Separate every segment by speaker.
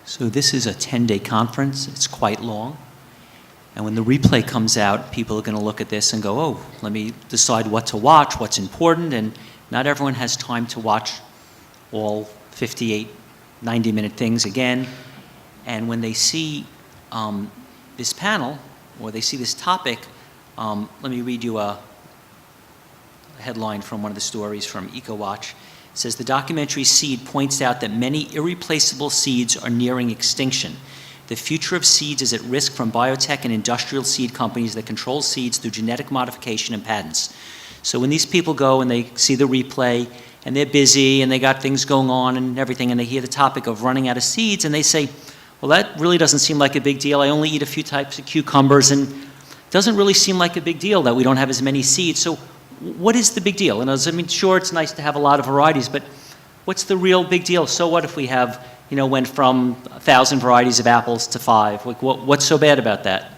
Speaker 1: So this is a 10-day conference. It's quite long. And when the replay comes out, people are going to look at this and go, oh, let me decide what to watch, what's important. And not everyone has time to watch all 58, 90-minute things again. And when they see this panel, or they see this topic, let me read you a headline from one of the stories from EcoWatch. It says, the documentary Seed points out that many irreplaceable seeds are nearing extinction. The future of seeds is at risk from biotech and industrial seed companies that control seeds through genetic modification and patents. So when these people go and they see the replay and they're busy and they got things going on and everything, and they hear the topic of running out of seeds and they say, well, that really doesn't seem like a big deal. I only eat a few types of cucumbers, and it doesn't really seem like a big deal that we don't have as many seeds. So what is the big deal? And I mean, sure, it's nice to have a lot of varieties, but what's the real big deal? So what if we have, went from 1,000 varieties of apples to 5? Like, what's so bad about that?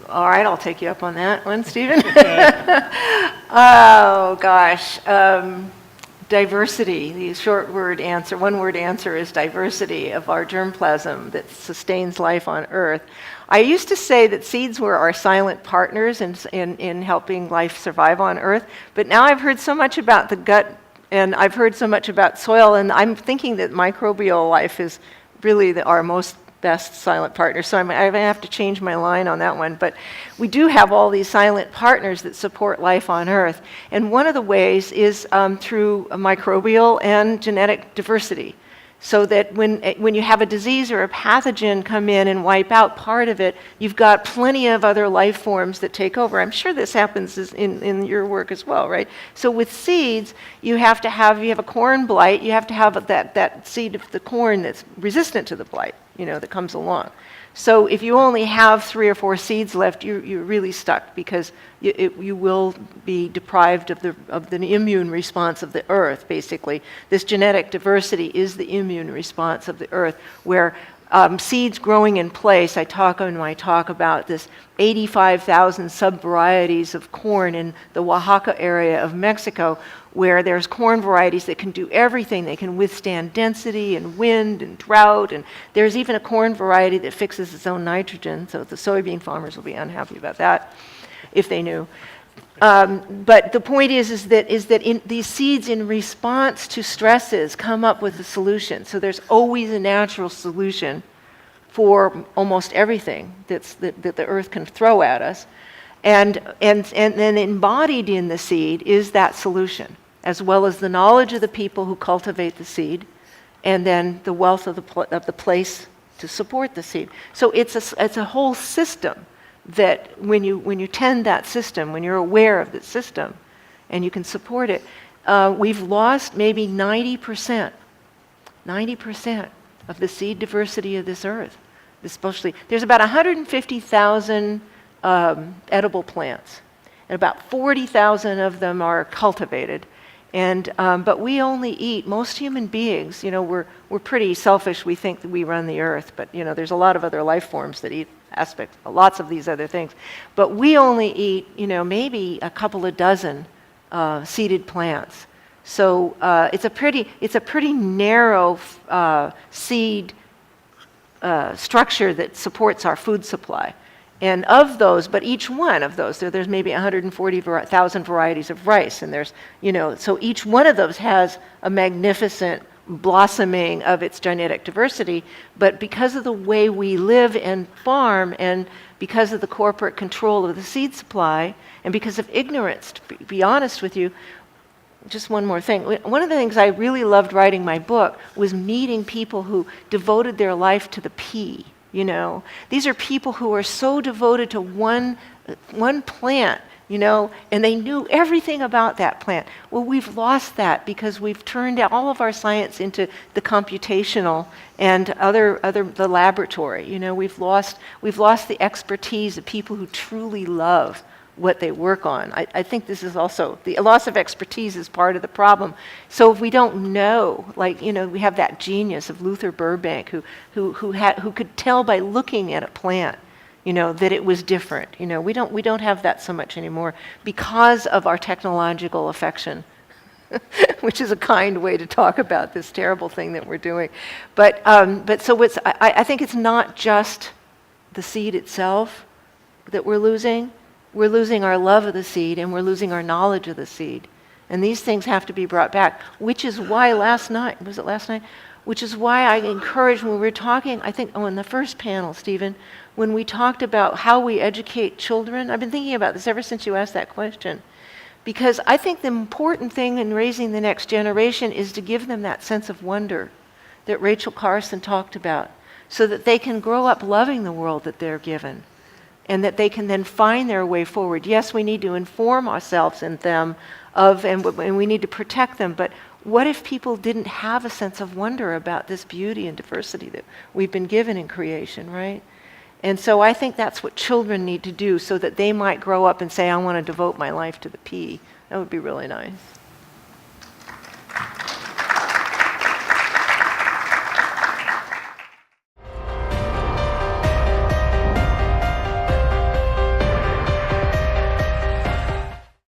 Speaker 2: All right, I'll take you up on that one, Stephen. Oh, gosh. Diversity, the short word answer, one word answer is diversity of our germplasm that sustains life on Earth. I used to say that seeds were our silent partners in helping life survive on Earth, but now I've heard so much about the gut and I've heard so much about soil, and I'm thinking that microbial life is really our most best silent partner. So I have to change my line on that one. But we do have all these silent partners that support life on Earth. And one of the ways is through microbial and genetic diversity. So that when you have a disease or a pathogen come in and wipe out part of it, you've got plenty of other life forms that take over. I'm sure this happens in your work as well, right? So with seeds, you have a corn blight, you have to have that seed of the corn that's resistant to the blight, that comes along. So if you only have 3 or 4 seeds left, you're really stuck, because you will be deprived of the immune response of the earth, basically. This genetic diversity is the immune response of the earth, where seeds growing in place, I talk in my talk about this 85,000 sub-varieties of corn in the Oaxaca area of Mexico, where there's corn varieties that can do everything. They can withstand density and wind and drought, and there's even a corn variety that fixes its own nitrogen, so the soybean farmers will be unhappy about that, if they knew. But the point is that these seeds, in response to stresses, come up with a solution. So there's always a natural solution for almost everything that the earth can throw at us. And then embodied in the seed is that solution, as well as the knowledge of the people who cultivate the seed, and then the wealth of the place to support the seed. So it's a whole system that when you tend that system, when you're aware of the system, and you can support it, we've lost maybe 90% of the seed diversity of this earth. Especially, there's about 150,000 edible plants, and about 40,000 of them are cultivated. And but we only eat, most human beings, we're pretty selfish. We think that we run the earth, but there's a lot of other life forms that eat lots of these other things. But we only eat, maybe a couple of dozen seeded plants. So it's a pretty narrow seed structure that supports our food supply. And of those, but each one of those, there's maybe 140,000 varieties of rice, and there's, so each one of those has a magnificent blossoming of its genetic diversity, but because of the way we live and farm, and because of the corporate control of the seed supply, and because of ignorance, to be honest with you, just one more thing. One of the things I really loved writing my book was meeting people who devoted their life to the pea. These are people who are so devoted to one plant, and they knew everything about that plant. Well, we've lost that because we've turned all of our science into the computational and the laboratory. We've lost the expertise of people who truly love what they work on. I think this is also, the loss of expertise is part of the problem. So if we don't know, we have that genius of Luther Burbank who could tell by looking at a plant, that it was different. We don't have that so much anymore because of our technological affection which is a kind way to talk about this terrible thing that we're doing. But so I think it's not just the seed itself that we're losing. We're losing our love of the seed, and we're losing our knowledge of the seed. And these things have to be brought back, which is why last night, which is why I encouraged when we were talking, I think, in the first panel, Stephen, when we talked about how we educate children. I've been thinking about this ever since you asked that question. Because I think the important thing in raising the next generation is to give them that sense of wonder that Rachel Carson talked about, so that they can grow up loving the world that they're given, and that they can then find their way forward. Yes, we need to inform ourselves and them of, and we need to protect them, but what if people didn't have a sense of wonder about this beauty and diversity that we've been given in creation, right? And so I think that's what children need to do, so that they might grow up and say, I want to devote my life to the pea. That would be really nice.